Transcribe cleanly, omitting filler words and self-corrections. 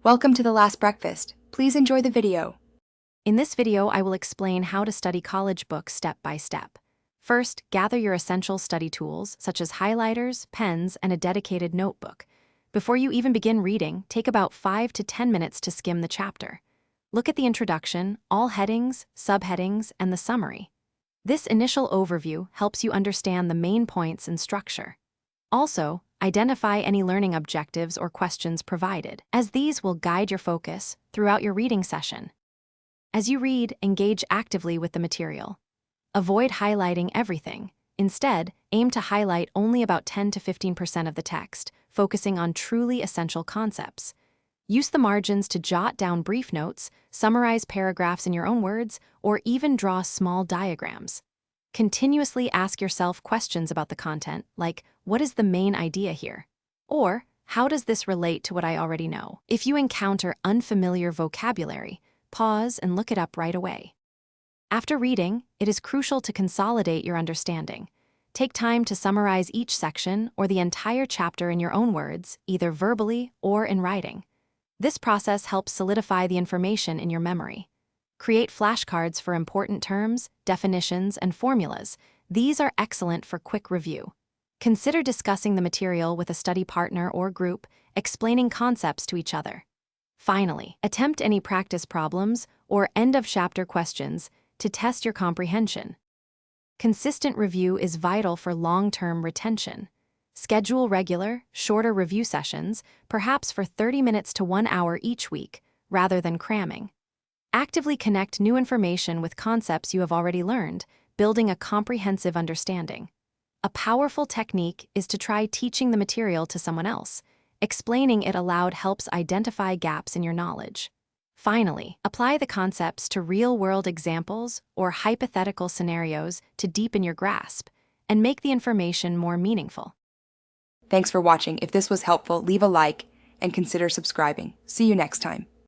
Welcome to The Last Breakfast. Please enjoy the video. In this video, I will explain how to study college books step by step. First, gather your essential study tools, such as highlighters, pens, and a dedicated notebook. Before you even begin reading, take about 5 to 10 minutes to skim the chapter. Look at the introduction, all headings, subheadings, and the summary. This initial overview helps you understand the main points and structure. Also, identify any learning objectives or questions provided, as these will guide your focus throughout your reading session. As you read, engage actively with the material. Avoid highlighting everything. Instead, aim to highlight only about 10 to 15% of the text, focusing on truly essential concepts. Use the margins to jot down brief notes, summarize paragraphs in your own words, or even draw small diagrams. Continuously ask yourself questions about the content, like, what is the main idea here? Or, how does this relate to what I already know? If you encounter unfamiliar vocabulary, pause and look it up right away. After reading, it is crucial to consolidate your understanding. Take time to summarize each section or the entire chapter in your own words, either verbally or in writing. This process helps solidify the information in your memory. Create flashcards for important terms, definitions, and formulas. These are excellent for quick review. Consider discussing the material with a study partner or group, explaining concepts to each other. Finally, attempt any practice problems or end-of-chapter questions to test your comprehension. Consistent review is vital for long-term retention. Schedule regular, shorter review sessions, perhaps for 30 minutes to 1 hour each week, rather than cramming. Actively connect new information with concepts you have already learned, building a comprehensive understanding. A powerful technique is to try teaching the material to someone else. Explaining it aloud helps identify gaps in your knowledge. Finally, apply the concepts to real-world examples or hypothetical scenarios to deepen your grasp and make the information more meaningful. Thanks for watching. If this was helpful, leave a like and consider subscribing. See you next time.